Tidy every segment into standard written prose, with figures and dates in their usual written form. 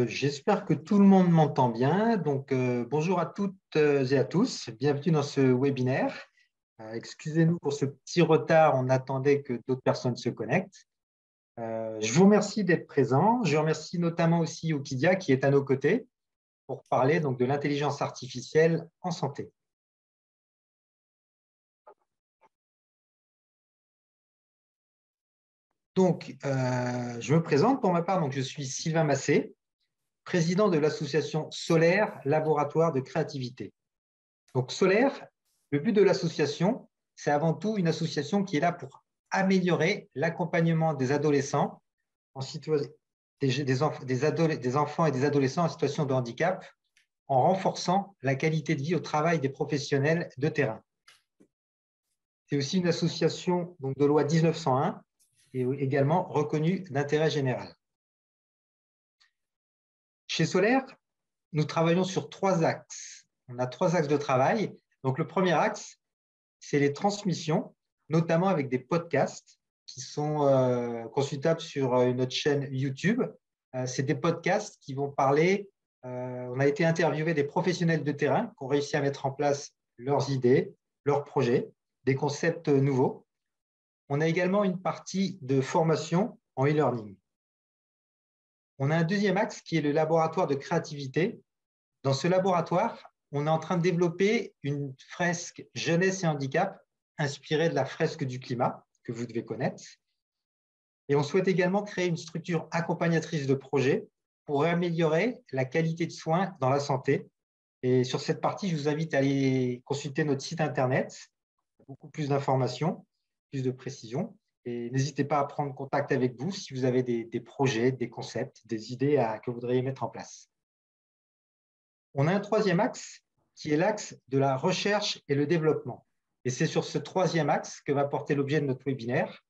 J'espère que tout le monde m'entend bien. Bonjour à toutes et à tous. Bienvenue dans ce webinaire. Excusez-nous pour ce petit retard. On attendait que d'autres personnes se connectent. Je vous remercie d'être présent. Je remercie notamment aussi Okidia qui est à nos côtés pour parler de l'intelligence artificielle en santé. Je me présente pour ma part. Je suis Sylvain Massé, président de l'association Solaire, laboratoire de créativité. Solaire, le but de l'association, c'est avant tout une association qui est là pour améliorer l'accompagnement des adolescents, des enfants et des adolescents en situation de handicap, en renforçant la qualité de vie au travail des professionnels de terrain. C'est aussi une association de loi 1901 et également reconnue d'intérêt général. Chez Solaire, nous travaillons sur 3 axes. On a 3 axes de travail. Le premier axe, c'est les transmissions, notamment avec des podcasts qui sont consultables sur notre chaîne YouTube. C'est des podcasts qui vont parler. On a été interviewé des professionnels de terrain qui ont réussi à mettre en place leurs idées, leurs projets, des concepts nouveaux. On a également une partie de formation en e-learning. On a un deuxième axe qui est le laboratoire de créativité. Dans ce laboratoire, on est en train de développer une fresque jeunesse et handicap inspirée de la fresque du climat que vous devez connaître. Et on souhaite également créer une structure accompagnatrice de projet pour améliorer la qualité de soins dans la santé. Et sur cette partie, je vous invite à aller consulter notre site internet, beaucoup plus d'informations, plus de précisions. Et n'hésitez pas à prendre contact avec vous si vous avez des projets, des concepts, des idées que vous voudriez mettre en place. On a un troisième axe qui est l'axe de la recherche et le développement. Et c'est sur ce troisième axe que va porter l'objet de notre webinaire,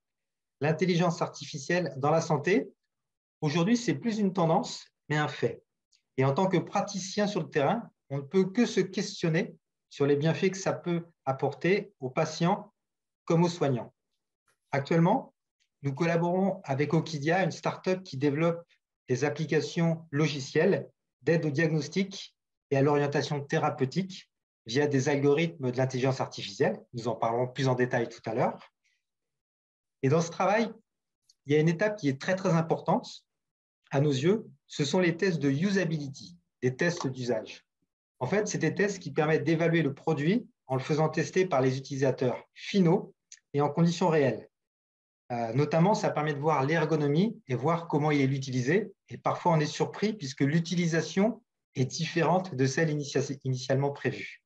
l'intelligence artificielle dans la santé. Aujourd'hui, c'est plus une tendance, mais un fait. Et en tant que praticien sur le terrain, on ne peut que se questionner sur les bienfaits que ça peut apporter aux patients comme aux soignants. Actuellement, nous collaborons avec Okidia, une start-up qui développe des applications logicielles d'aide au diagnostic et à l'orientation thérapeutique via des algorithmes de l'intelligence artificielle. Nous en parlerons plus en détail tout à l'heure. Et dans ce travail, il y a une étape qui est très, très importante à nos yeux. Ce sont les tests de usability, des tests d'usage. En fait, c'est des tests qui permettent d'évaluer le produit en le faisant tester par les utilisateurs finaux et en conditions réelles. Notamment, ça permet de voir l'ergonomie et voir comment il est utilisé. Et parfois, on est surpris puisque l'utilisation est différente de celle initialement prévue.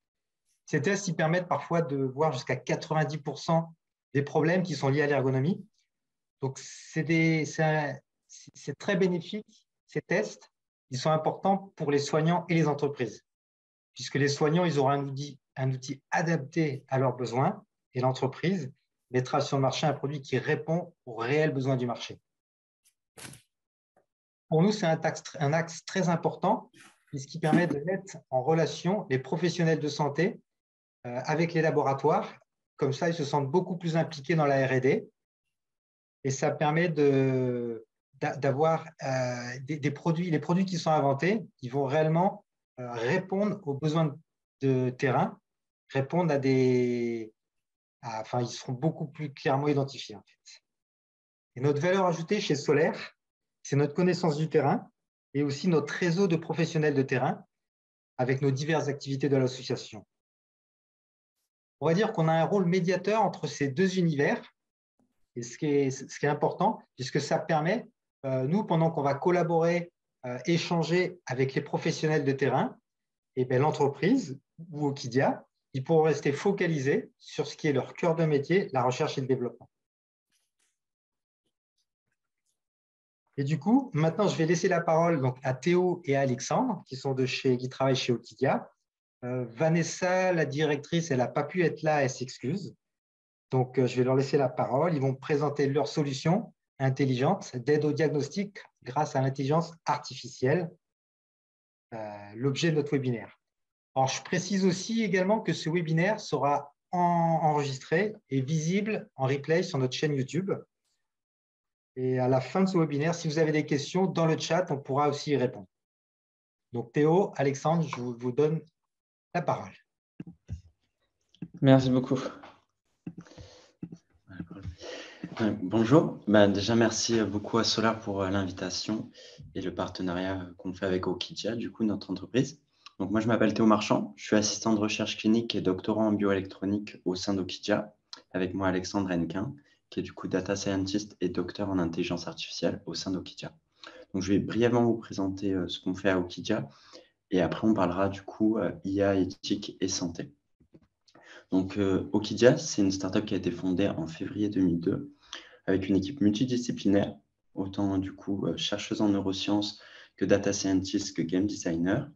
Ces tests ils permettent parfois de voir jusqu'à 90% des problèmes qui sont liés à l'ergonomie. Donc, c'est très bénéfique, ces tests. Ils sont importants pour les soignants et les entreprises, puisque les soignants ils auront un outil adapté à leurs besoins et l'entreprise mettra sur le marché un produit qui répond aux réels besoins du marché. Pour nous, c'est un axe très important, puisqu'il permet de mettre en relation les professionnels de santé avec les laboratoires. Comme ça, ils se sentent beaucoup plus impliqués dans la R&D et ça permet d'avoir des produits, les produits qui sont inventés, qui vont réellement répondre aux besoins de terrain, répondre ils seront beaucoup plus clairement identifiés en fait. Et notre valeur ajoutée chez Solaire, c'est notre connaissance du terrain et aussi notre réseau de professionnels de terrain avec nos diverses activités de l'association. On va dire qu'on a un rôle médiateur entre ces deux univers, et ce qui est important, puisque ça permet, nous, pendant qu'on va collaborer, échanger avec les professionnels de terrain, et l'entreprise ou Okidia, ils pourront rester focalisés sur ce qui est leur cœur de métier, la recherche et le développement. Et du coup, maintenant, je vais laisser la parole à Théo et à Alexandre, qui travaillent chez Okidia. Vanessa, la directrice, elle n'a pas pu être là, elle s'excuse. Je vais leur laisser la parole. Ils vont présenter leur solution intelligente d'aide au diagnostic grâce à l'intelligence artificielle, l'objet de notre webinaire. Alors, je précise aussi également que ce webinaire sera enregistré et visible en replay sur notre chaîne YouTube. Et à la fin de ce webinaire, si vous avez des questions dans le chat, on pourra aussi y répondre. Donc Théo, Alexandre, je vous donne la parole. Merci beaucoup. Bonjour, déjà merci beaucoup à Solar pour l'invitation et le partenariat qu'on fait avec Okidia, du coup notre entreprise. Donc moi je m'appelle Théo Marchand, je suis assistant de recherche clinique et doctorant en bioélectronique au sein d'Okidia, avec moi Alexandre Hennequin, qui est du coup data scientist et docteur en intelligence artificielle au sein d'Okidia. Donc je vais brièvement vous présenter ce qu'on fait à Okidia et après on parlera du coup IA, éthique et santé. Donc Okidia, c'est une startup qui a été fondée en février 2002 avec une équipe multidisciplinaire, autant du coup chercheuse en neurosciences que data scientist que game designer.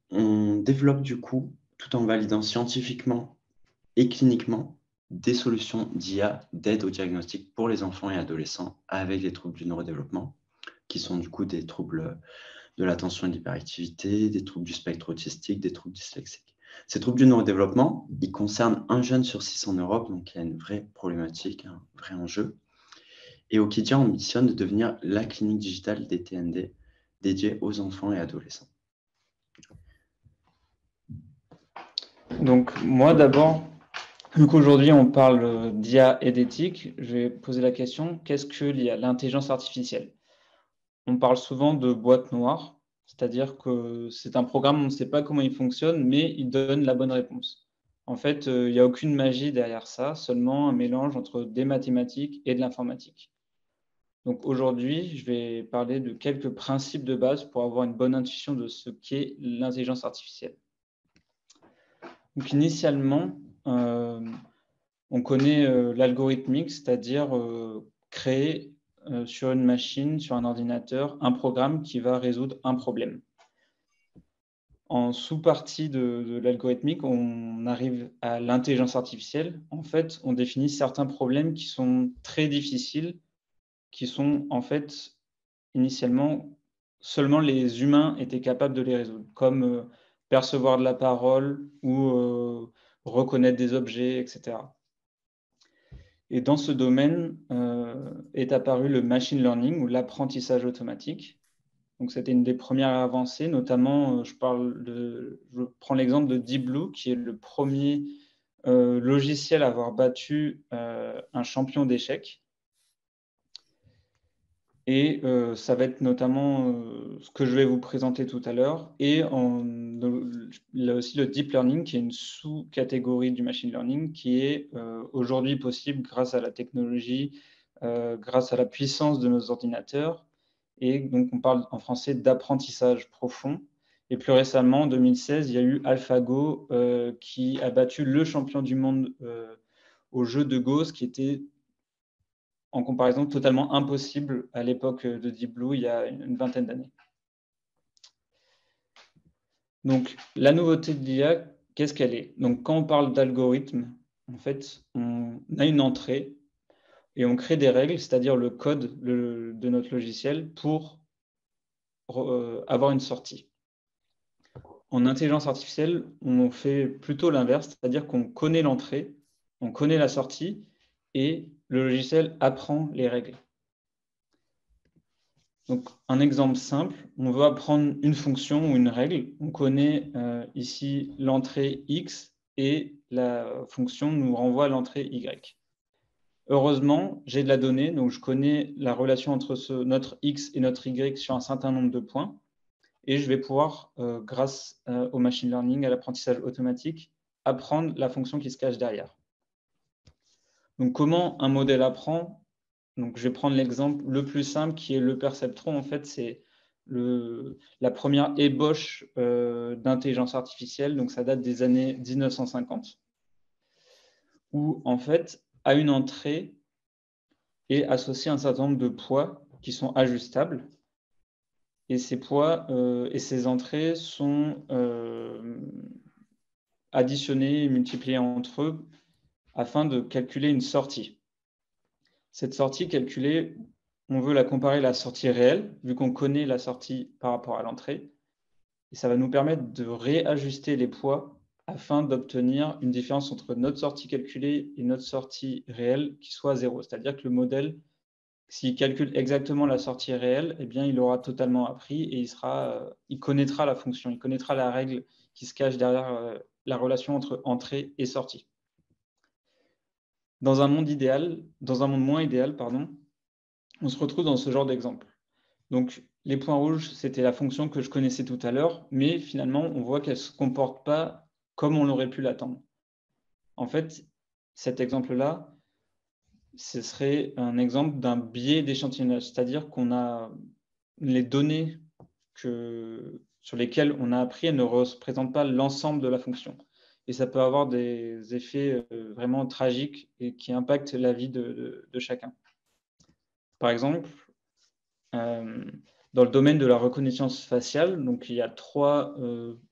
On développe du coup, tout en validant scientifiquement et cliniquement, des solutions d'IA d'aide au diagnostic pour les enfants et adolescents avec les troubles du neurodéveloppement, qui sont du coup des troubles de l'attention et de l'hyperactivité, des troubles du spectre autistique, des troubles dyslexiques. Ces troubles du neurodéveloppement, ils concernent 1 jeune sur 6 en Europe, donc il y a une vraie problématique, un vrai enjeu. Et Okidia ambitionne de devenir la clinique digitale des TND dédiée aux enfants et adolescents. Donc, moi d'abord, vu qu'aujourd'hui on parle d'IA et d'éthique, je vais poser la question, qu'est-ce que l'IA, l'intelligence artificielle? On parle souvent de boîte noire, c'est-à-dire que c'est un programme, on ne sait pas comment il fonctionne, mais il donne la bonne réponse. En fait, il n'y a aucune magie derrière ça, seulement un mélange entre des mathématiques et de l'informatique. Donc aujourd'hui, je vais parler de quelques principes de base pour avoir une bonne intuition de ce qu'est l'intelligence artificielle. Donc initialement, on connaît l'algorithmique, c'est-à-dire créer sur une machine, sur un ordinateur, un programme qui va résoudre un problème. En sous-partie de l'algorithmique, on arrive à l'intelligence artificielle. En fait, on définit certains problèmes qui sont très difficiles, qui sont en fait initialement seulement les humains étaient capables de les résoudre, comme percevoir de la parole ou reconnaître des objets, etc. Et dans ce domaine est apparu le machine learning ou l'apprentissage automatique. Donc, c'était une des premières avancées, notamment, je prends l'exemple de Deep Blue, qui est le premier logiciel à avoir battu un champion d'échecs. Et ça va être notamment ce que je vais vous présenter tout à l'heure. Et il y a aussi le deep learning, qui est une sous-catégorie du machine learning, qui est aujourd'hui possible grâce à la technologie, grâce à la puissance de nos ordinateurs. Et donc, on parle en français d'apprentissage profond. Et plus récemment, en 2016, il y a eu AlphaGo qui a battu le champion du monde au jeu de Go, ce qui était en comparaison totalement impossible à l'époque de Deep Blue, il y a une vingtaine d'années. Donc, la nouveauté de l'IA, qu'est-ce qu'elle est? Donc, quand on parle d'algorithme, en fait, on a une entrée et on crée des règles, c'est-à-dire le code de notre logiciel pour avoir une sortie. En intelligence artificielle, on fait plutôt l'inverse, c'est-à-dire qu'on connaît l'entrée, on connaît la sortie et le logiciel apprend les règles. Donc, un exemple simple, on veut apprendre une fonction ou une règle. On connaît ici l'entrée X et la fonction nous renvoie à l'entrée Y. Heureusement, j'ai de la donnée, donc je connais la relation entre notre X et notre Y sur un certain nombre de points. Et je vais pouvoir, grâce au machine learning, à l'apprentissage automatique, apprendre la fonction qui se cache derrière. Donc, comment un modèle apprend? Donc, je vais prendre l'exemple le plus simple qui est le perceptron. En fait, c'est la première ébauche d'intelligence artificielle. Donc, ça date des années 1950, où en fait, à une entrée est associé un certain nombre de poids qui sont ajustables. Et ces poids et ces entrées sont additionnés et multipliés entre eux afin de calculer une sortie. Cette sortie calculée, on veut la comparer à la sortie réelle, vu qu'on connaît la sortie par rapport à l'entrée. Et ça va nous permettre de réajuster les poids afin d'obtenir une différence entre notre sortie calculée et notre sortie réelle qui soit zéro. C'est-à-dire que le modèle s'il calcule exactement la sortie réelle, eh bien, il aura totalement appris et il connaîtra la fonction, il connaîtra la règle qui se cache derrière la relation entre entrée et sortie. Dans un monde moins idéal, pardon, on se retrouve dans ce genre d'exemple. Donc, les points rouges, c'était la fonction que je connaissais tout à l'heure, mais finalement, on voit qu'elle ne se comporte pas comme on aurait pu l'attendre. En fait, cet exemple-là, ce serait un exemple d'un biais d'échantillonnage, c'est-à-dire qu'on a les données sur lesquelles on a appris, elles ne représentent pas l'ensemble de la fonction. Et ça peut avoir des effets vraiment tragiques et qui impactent la vie de chacun. Par exemple, dans le domaine de la reconnaissance faciale, donc il y a trois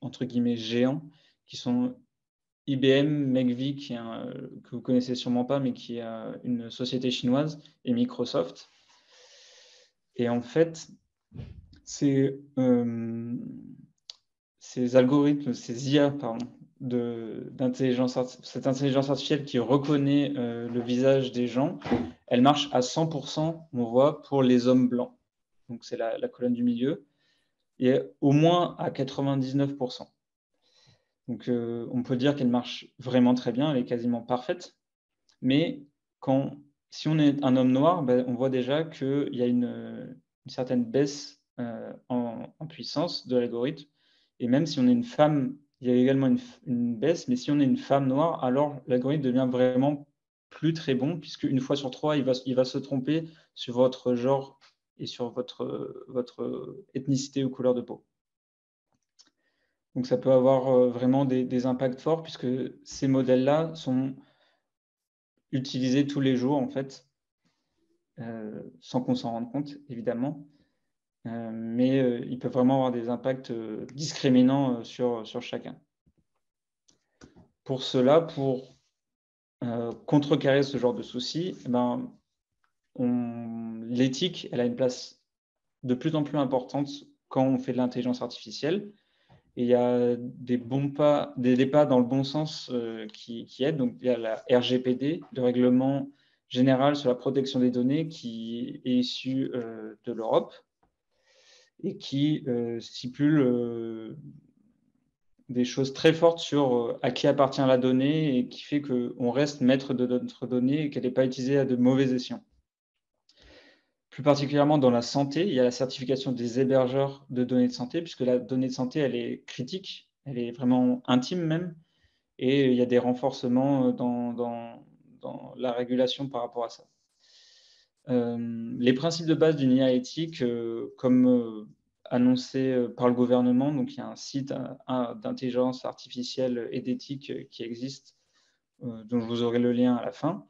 entre guillemets géants qui sont IBM, McVie, que vous connaissez sûrement pas, mais qui est une société chinoise, et Microsoft. Et en fait, ces algorithmes, ces IA, pardon, cette intelligence artificielle qui reconnaît le visage des gens, elle marche à 100%, on voit, pour les hommes blancs. Donc c'est la colonne du milieu, et au moins à 99%. Donc on peut dire qu'elle marche vraiment très bien, elle est quasiment parfaite, mais si on est un homme noir, ben, on voit déjà qu'il y a une certaine baisse en puissance de l'algorithme, et même si on est une femme, il y a également une baisse, mais si on est une femme noire, alors l'algorithme devient vraiment plus très bon, puisque une fois sur trois, il va se tromper sur votre genre et sur votre ethnicité ou couleur de peau. Donc ça peut avoir vraiment des impacts forts, puisque ces modèles-là sont utilisés tous les jours, en fait, sans qu'on s'en rende compte, évidemment. Mais ils peuvent vraiment avoir des impacts discriminants sur chacun. Pour cela, pour contrecarrer ce genre de soucis, eh ben, l'éthique, elle a une place de plus en plus importante quand on fait de l'intelligence artificielle. Et il y a des pas dans le bon sens qui aident. Donc, il y a la RGPD, le règlement général sur la protection des données, qui est issu de l'Europe et qui stipule des choses très fortes sur à qui appartient la donnée et qui fait qu'on reste maître de notre donnée et qu'elle n'est pas utilisée à de mauvais escients. Plus particulièrement dans la santé, il y a la certification des hébergeurs de données de santé, puisque la donnée de santé, elle est critique, elle est vraiment intime même, et il y a des renforcements dans la régulation par rapport à ça. Les principes de base d'une IA éthique, comme annoncé par le gouvernement, donc il y a un site d'intelligence artificielle et d'éthique qui existe, dont je vous aurai le lien à la fin.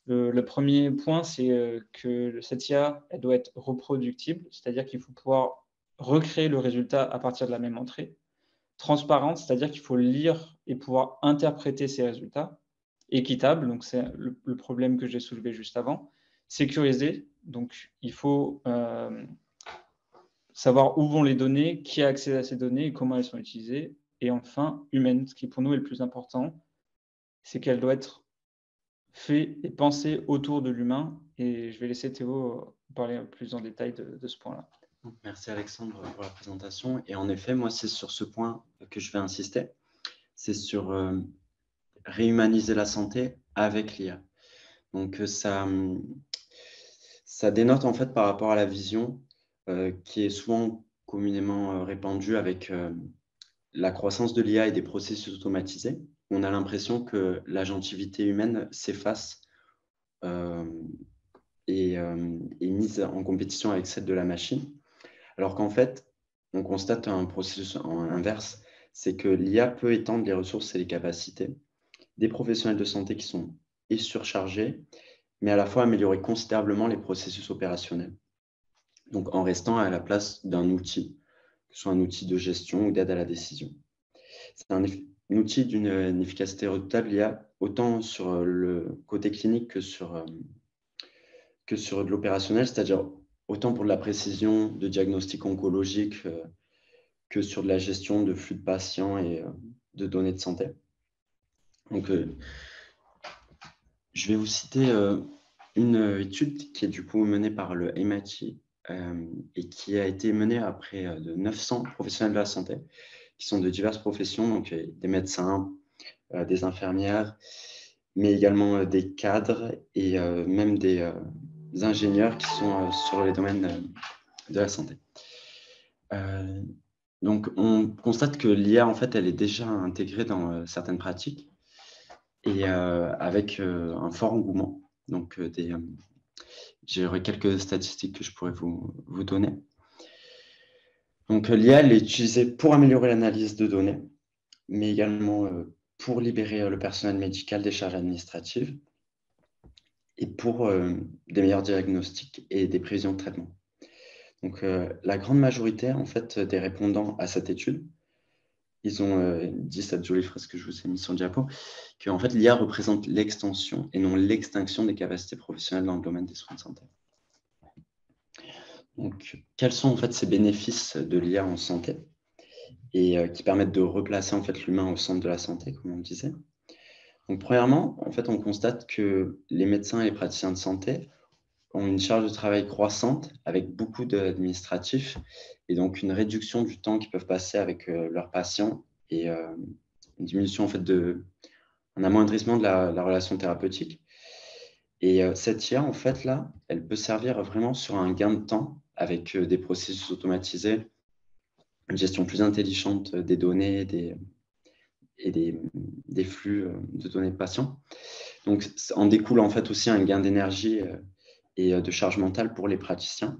Le premier point, c'est que cette IA, elle doit être reproductible, c'est-à-dire qu'il faut pouvoir recréer le résultat à partir de la même entrée. Transparente, c'est-à-dire qu'il faut lire et pouvoir interpréter ces résultats. Équitable, donc c'est le problème que j'ai soulevé juste avant. Sécurisée, donc il faut savoir où vont les données, qui a accès à ces données et comment elles sont utilisées. Et enfin, humaine, ce qui pour nous est le plus important, c'est qu'elle doit être fait et pensé autour de l'humain. Et je vais laisser Théo parler plus en détail de ce point-là. Merci Alexandre pour la présentation. Et en effet, moi, c'est sur ce point que je vais insister. C'est sur réhumaniser la santé avec l'IA. Donc, ça dénote en fait par rapport à la vision qui est souvent communément répandue avec la croissance de l'IA et des processus automatisés. On a l'impression que l'agentivité humaine s'efface et est mise en compétition avec celle de la machine. Alors qu'en fait, on constate un processus inverse, c'est que l'IA peut étendre les ressources et les capacités des professionnels de santé qui sont surchargés, mais à la fois améliorer considérablement les processus opérationnels. Donc en restant à la place d'un outil, que ce soit un outil de gestion ou d'aide à la décision. C'est un outil d'une efficacité redoutable, l'IA, autant sur le côté clinique que sur de l'opérationnel, c'est-à-dire autant pour de la précision de diagnostic oncologique que sur de la gestion de flux de patients et de données de santé. Donc, je vais vous citer une étude qui est du coup menée par le MIT et qui a été menée après de 900 professionnels de la santé qui sont de diverses professions, donc des médecins, des infirmières, mais également des cadres et même des ingénieurs qui sont sur les domaines de la santé. Donc, on constate que l'IA, en fait, elle est déjà intégrée dans certaines pratiques et avec un fort engouement. Donc, j'aurais quelques statistiques que je pourrais vous donner. Donc, l'IA, elle est utilisée pour améliorer l'analyse de données, mais également pour libérer le personnel médical des charges administratives et pour des meilleurs diagnostics et des prévisions de traitement. Donc, la grande majorité, en fait, des répondants à cette étude, ils ont dit cette jolie phrase que je vous ai mise sur le diapo, que en fait, l'IA représente l'extension et non l'extinction des capacités professionnelles dans le domaine des soins de santé. Donc, quels sont en fait ces bénéfices de l'IA en santé et qui permettent de replacer en fait l'humain au centre de la santé, comme on le disait. Donc, premièrement, en fait, on constate que les médecins et les praticiens de santé ont une charge de travail croissante avec beaucoup d'administratifs et donc une réduction du temps qu'ils peuvent passer avec leurs patients et une diminution en fait un amoindrissement de la relation thérapeutique. Et cette IA en fait là, elle peut servir vraiment sur un gain de temps avec des processus automatisés, une gestion plus intelligente des données et des flux de données de patients. Donc en découle en fait aussi un gain d'énergie et de charge mentale pour les praticiens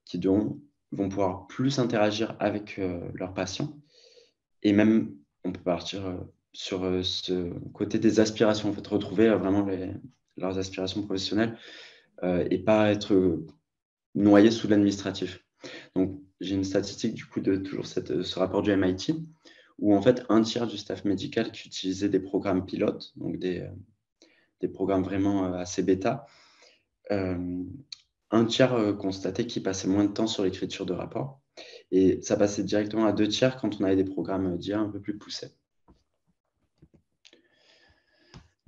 qui vont pouvoir plus interagir avec leurs patients. Et même, on peut partir sur ce côté des aspirations, en fait, retrouver vraiment leurs aspirations professionnelles et pas être noyé sous l'administratif. Donc, j'ai une statistique du coup de toujours ce rapport du MIT où en fait un tiers du staff médical qui utilisait des programmes pilotes, donc des programmes vraiment assez bêta, un tiers constatait qu'il passait moins de temps sur l'écriture de rapports et ça passait directement à 2 tiers quand on avait des programmes d'IA un peu plus poussés.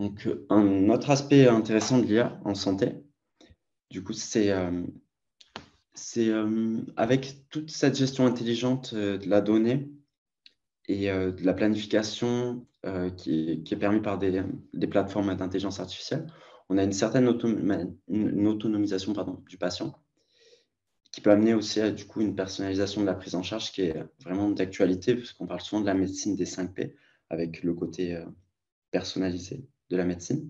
Donc, un autre aspect intéressant de l'IA en santé, du coup, c'est avec toute cette gestion intelligente de la donnée et de la planification qui est permise par des plateformes d'intelligence artificielle, on a une certaine autonomisation du patient qui peut amener aussi à du coup une personnalisation de la prise en charge qui est vraiment d'actualité puisqu'on parle souvent de la médecine des 5 P avec le côté personnalisé de la médecine.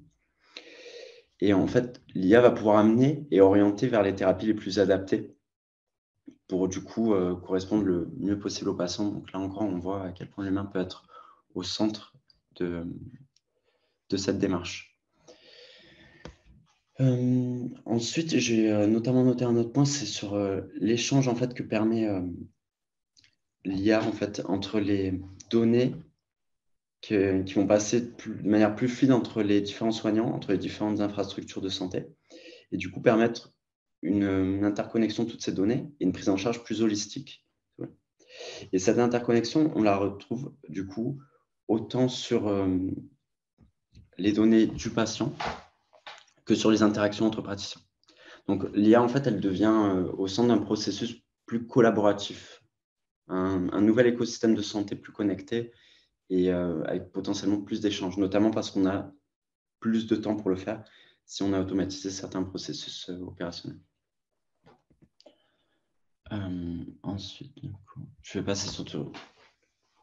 Et en fait, l'IA va pouvoir amener et orienter vers les thérapies les plus adaptées pour du coup correspondre le mieux possible aux patients. Donc là encore, on voit à quel point l'humain peut être au centre de cette démarche. Ensuite, j'ai notamment noté un autre point, c'est sur l'échange en fait que permet l'IA en fait entre les données qui vont passer de manière plus fluide entre les différents soignants, entre les différentes infrastructures de santé, et du coup permettre une interconnexion de toutes ces données et une prise en charge plus holistique. Et cette interconnexion, on la retrouve du coup autant sur les données du patient que sur les interactions entre praticiens. Donc l'IA, en fait, elle devient au centre d'un processus plus collaboratif, un nouvel écosystème de santé plus connecté et avec potentiellement plus d'échanges, notamment parce qu'on a plus de temps pour le faire si on a automatisé certains processus opérationnels. Ensuite, du coup, je vais passer sur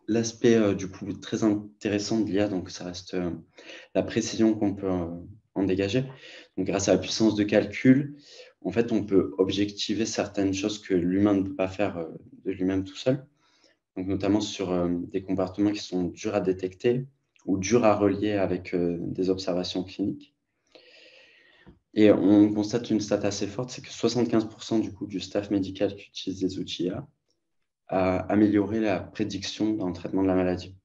l'aspect du coup très intéressant de l'IA, donc ça reste la précision qu'on peut en dégager. Donc grâce à la puissance de calcul, en fait, on peut objectiver certaines choses que l'humain ne peut pas faire de lui-même tout seul. Donc notamment sur des comportements qui sont durs à détecter ou durs à relier avec des observations cliniques. Et on constate une stat assez forte, c'est que 75% du coup du staff médical qui utilise des outils IA a amélioré la prédiction dans le traitement de la maladie.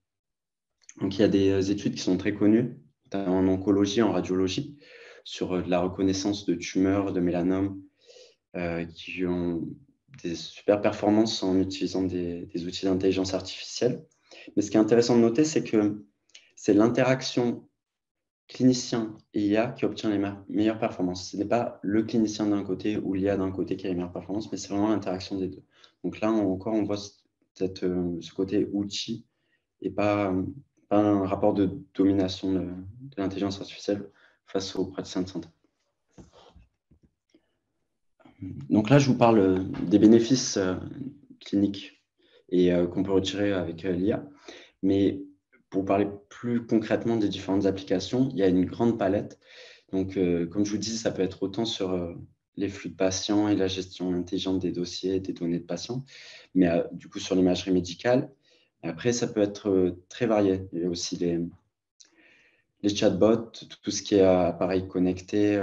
Donc il y a des études qui sont très connues, en oncologie, en radiologie, sur la reconnaissance de tumeurs, de mélanomes, qui ont des super performances en utilisant des outils d'intelligence artificielle. Mais ce qui est intéressant de noter, c'est que c'est l'interaction clinicien et IA qui obtient les meilleures performances. Ce n'est pas le clinicien d'un côté ou l'IA d'un côté qui a les meilleures performances, mais c'est vraiment l'interaction des deux. Donc là, encore, on voit ce côté outil et pas un rapport de domination de l'intelligence artificielle face aux praticiens de santé. Donc là, je vous parle des bénéfices cliniques et qu'on peut retirer avec l'IA. Mais pour parler plus concrètement des différentes applications, il y a une grande palette. Donc, comme je vous dis, ça peut être autant sur les flux de patients et la gestion intelligente des dossiers, des données de patients, mais du coup sur l'imagerie médicale. Après, ça peut être très varié. Il y a aussi les chatbots, tout ce qui est appareils connectés,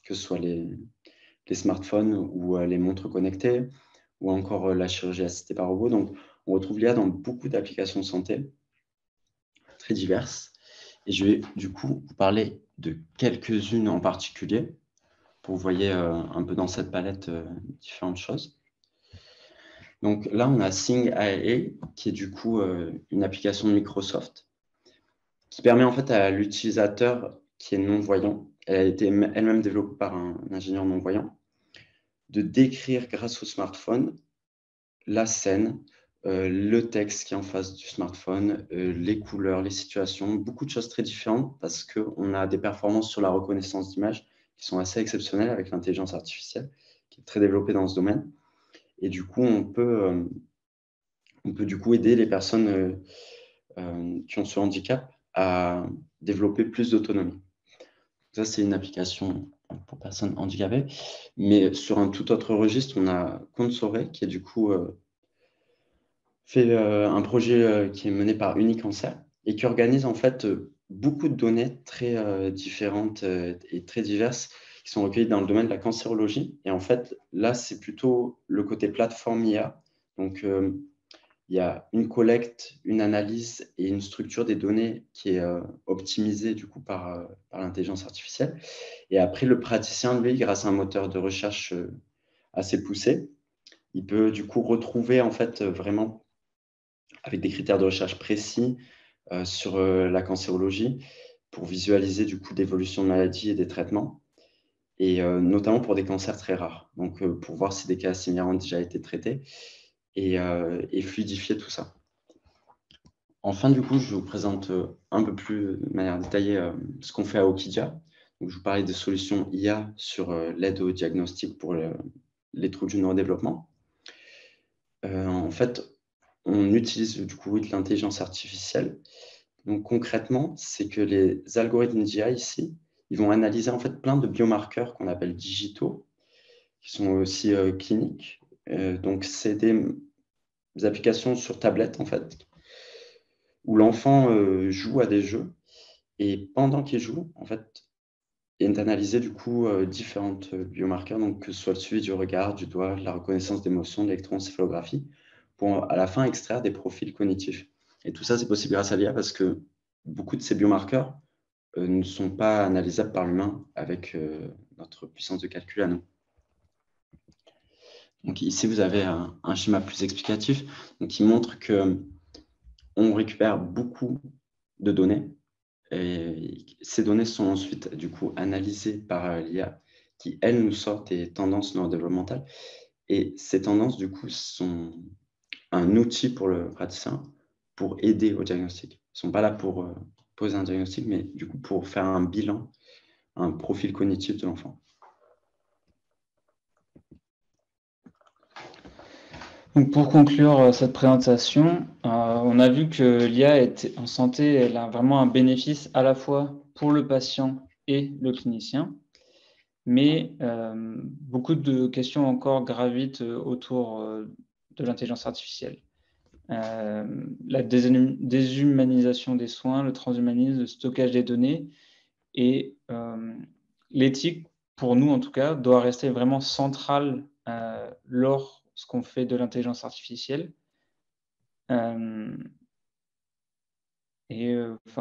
que ce soit les smartphones ou les montres connectées, ou encore la chirurgie assistée par robot. Donc, on retrouve l'IA dans beaucoup d'applications de santé, très diverses. Et je vais du coup vous parler de quelques-unes en particulier, pour que vous voyez un peu dans cette palette différentes choses. Donc là, on a Sing AI, qui est du coup une application de Microsoft, qui permet en fait à l'utilisateur qui est non-voyant, elle a été elle-même développée par un ingénieur non-voyant, de décrire grâce au smartphone la scène, le texte qui est en face du smartphone, les couleurs, les situations, beaucoup de choses très différentes parce qu'on a des performances sur la reconnaissance d'images qui sont assez exceptionnelles avec l'intelligence artificielle qui est très développée dans ce domaine. Et du coup, on peut du coup aider les personnes qui ont ce handicap à développer plus d'autonomie. Ça, c'est une application pour personnes handicapées. Mais sur un tout autre registre, on a Consore qui est du coup fait un projet qui est mené par Unicancer et qui organise en fait beaucoup de données très différentes et très diverses qui sont recueillies dans le domaine de la cancérologie. Et en fait, là, c'est plutôt le côté plateforme IA. Donc, il y a une collecte, une analyse et une structure des données qui est optimisée du coup par l'intelligence artificielle. Et après, le praticien, lui, grâce à un moteur de recherche assez poussé, il peut du coup retrouver en fait vraiment avec des critères de recherche précis sur la cancérologie pour visualiser du coup d'évolution de maladies et des traitements, et notamment pour des cancers très rares. Donc, pour voir si des cas similaires ont déjà été traités et fluidifier tout ça. Enfin, du coup, je vous présente un peu plus de manière détaillée ce qu'on fait à Okidia. Donc, je vous parlais des solutions IA sur l'aide au diagnostic pour les troubles du neurodéveloppement. En fait, on utilise du coup de l'intelligence artificielle. Donc concrètement, c'est que les algorithmes d'IA ici, ils vont analyser en fait plein de biomarqueurs qu'on appelle digitaux, qui sont aussi cliniques. Donc c'est des applications sur tablette en fait, où l'enfant joue à des jeux et pendant qu'il joue, en fait, il est analysé du coup différentes biomarqueurs, donc que ce soit le suivi du regard, du doigt, la reconnaissance d'émotions, l'électroencéphalographie, pour à la fin extraire des profils cognitifs. Et tout ça, c'est possible grâce à l'IA parce que beaucoup de ces biomarqueurs ne sont pas analysables par l'humain avec notre puissance de calcul à nous. Donc ici, vous avez un schéma plus explicatif qui montre qu'on récupère beaucoup de données. Et ces données sont ensuite du coup analysées par l'IA qui, elle, nous sort des tendances neurodéveloppementales. Et ces tendances, du coup, sont un outil pour le praticien pour aider au diagnostic. Ils ne sont pas là pour poser un diagnostic, mais du coup pour faire un bilan, un profil cognitif de l'enfant. Donc pour conclure cette présentation, on a vu que l'IA en santé, elle a vraiment un bénéfice à la fois pour le patient et le clinicien, mais beaucoup de questions encore gravitent autour de l'intelligence artificielle. La déshumanisation des soins, le transhumanisme, le stockage des données et l'éthique, pour nous en tout cas, doit rester vraiment centrale lorsqu'on fait de l'intelligence artificielle. Enfin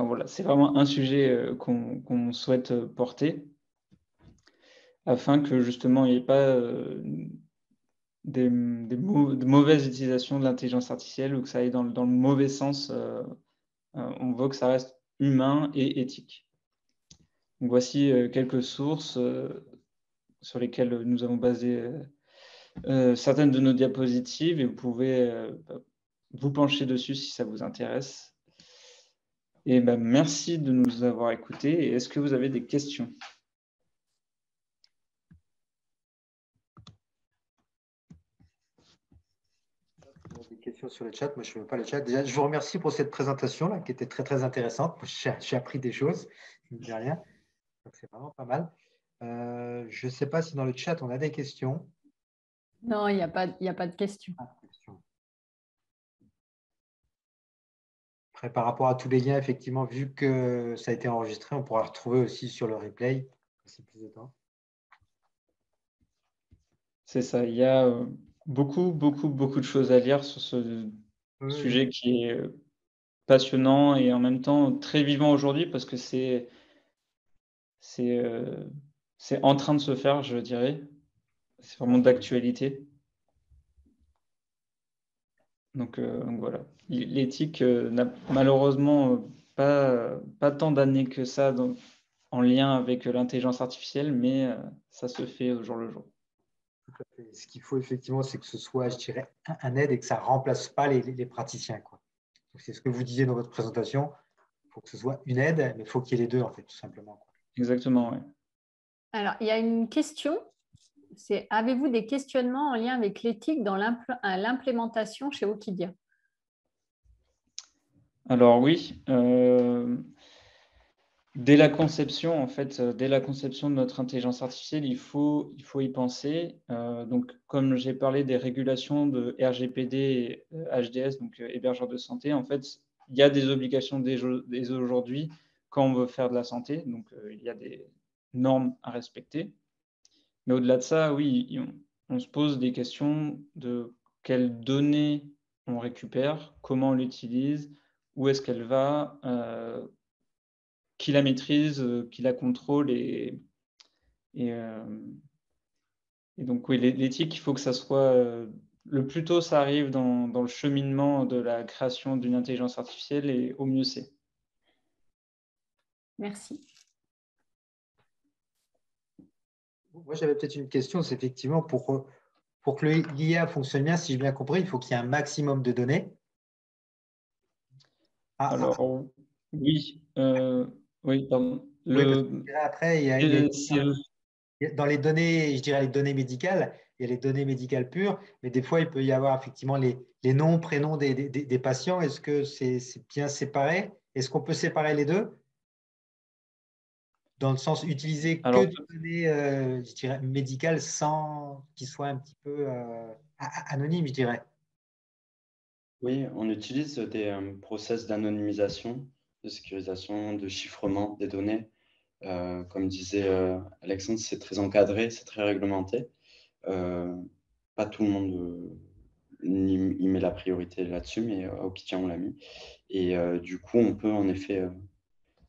voilà, c'est vraiment un sujet qu'on souhaite porter afin que justement il n'y ait pas de mauvaises utilisations de l'intelligence artificielle ou que ça aille dans le mauvais sens. On veut que ça reste humain et éthique. Donc, voici quelques sources sur lesquelles nous avons basé certaines de nos diapositives et vous pouvez vous pencher dessus si ça vous intéresse. Et ben, merci de nous avoir écoutés. Et est-ce que vous avez des questions? Des questions sur le chat. Moi, je ne fais pas le chat. Déjà, je vous remercie pour cette présentation-là, qui était très, très intéressante. J'ai appris des choses, je ne dis rien. Donc, c'est vraiment pas mal. Je ne sais pas si dans le chat, on a des questions. Non, il n'y a pas de questions. Après, par rapport à tous les liens, effectivement, vu que ça a été enregistré, on pourra retrouver aussi sur le replay. C'est plus de temps. C'est ça. Il y a beaucoup de choses à lire sur ce sujet qui est passionnant et en même temps très vivant aujourd'hui parce que c'est en train de se faire, je dirais. C'est vraiment d'actualité. Donc voilà. L'éthique n'a malheureusement pas tant d'années que ça en lien avec l'intelligence artificielle, mais ça se fait au jour le jour. Ce qu'il faut effectivement, c'est que ce soit, je dirais, un aide et que ça ne remplace pas les praticiens, quoi. C'est ce que vous disiez dans votre présentation. Il faut que ce soit une aide, mais il faut qu'il y ait les deux, en fait, tout simplement, quoi. Exactement, oui. Alors, il y a une question. C'est, avez-vous des questionnements en lien avec l'éthique dans l'implémentation chez Okidia? Alors oui, dès la conception, en fait, dès la conception de notre intelligence artificielle, il faut y penser. Donc, comme j'ai parlé des régulations de RGPD et HDS, donc hébergeurs de santé, en fait, il y a des obligations dès aujourd'hui quand on veut faire de la santé. Donc, il y a des normes à respecter. Mais au-delà de ça, oui, on se pose des questions de quelles données on récupère, comment on l'utilise, où est-ce qu'elle va, qui la maîtrise, qui la contrôle et donc oui, l'éthique, il faut que ça soit le plus tôt ça arrive dans le cheminement de la création d'une intelligence artificielle et au mieux c'est. Merci. Moi, j'avais peut-être une question, c'est effectivement pour que l'IA fonctionne bien, si j'ai bien compris, il faut qu'il y ait un maximum de données. Alors oui, oui, pardon. Oui, parce que après, dans les données, je dirais les données médicales, il y a les données médicales pures, mais des fois, il peut y avoir effectivement les noms, prénoms des patients. Est-ce que c'est bien séparé? Est-ce qu'on peut séparer les deux? Dans le sens utiliser que des données, je dirais, médicales sans qu'ils soient un petit peu anonymes, je dirais. Oui, on utilise des process d'anonymisation, de sécurisation, de chiffrement des données. Comme disait Alexandre, c'est très encadré, c'est très réglementé. Pas tout le monde y met la priorité là-dessus, mais au Okidia, on l'a mis. Et du coup, on peut en effet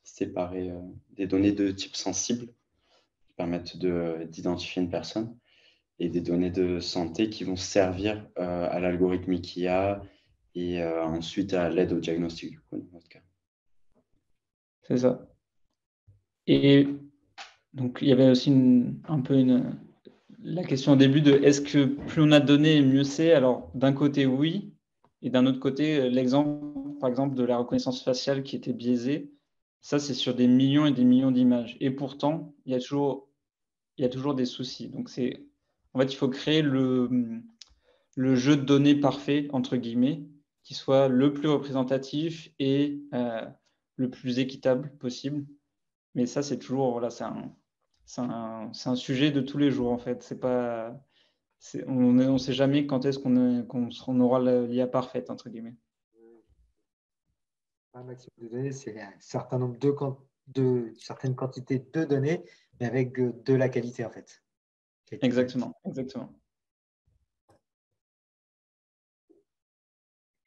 séparer des données de type sensible qui permettent d'identifier une personne et des données de santé qui vont servir à l'algorithmique IA et ensuite à l'aide au diagnostic, du coup, dans notre cas. C'est ça. Et donc, il y avait aussi la question au début de est-ce que plus on a de données, mieux c'est? Alors, d'un côté, oui. Et d'un autre côté, l'exemple, par exemple, de la reconnaissance faciale qui était biaisée, ça, c'est sur des millions et des millions d'images. Et pourtant, il y a toujours des soucis. Donc, en fait, il faut créer le jeu de données parfait, entre guillemets, qui soit le plus représentatif et le plus équitable possible. Mais ça, c'est toujours, voilà, c'est un sujet de tous les jours, en fait. On ne sait jamais quand est-ce qu'on aura l'IA parfaite, entre guillemets. Un maximum de données, c'est un certain nombre certaines quantités de données, mais avec de la qualité, en fait. Exactement, exactement.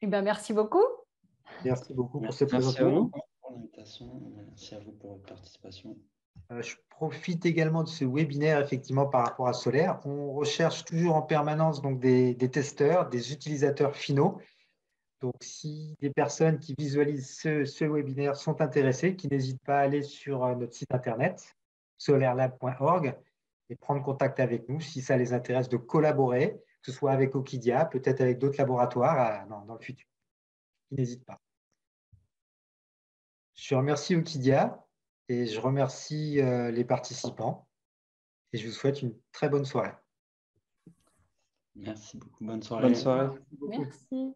Eh bien, merci beaucoup. Merci beaucoup pour cette Merci à présentation. vous. Pour l'invitation. Merci à vous pour votre participation. Je profite également de ce webinaire, effectivement, par rapport à Solaire. On recherche toujours en permanence donc, des testeurs, des utilisateurs finaux. Donc, si des personnes qui visualisent ce webinaire sont intéressées, qui n'hésitent pas à aller sur notre site Internet solarlab.org et prendre contact avec nous si ça les intéresse de collaborer, que ce soit avec Okidia, peut-être avec d'autres laboratoires dans le futur. Ils n'hésitent pas. Je remercie Okidia et je remercie les participants et je vous souhaite une très bonne soirée. Merci beaucoup. Bonne soirée. Bonne soirée. Merci beaucoup. Merci.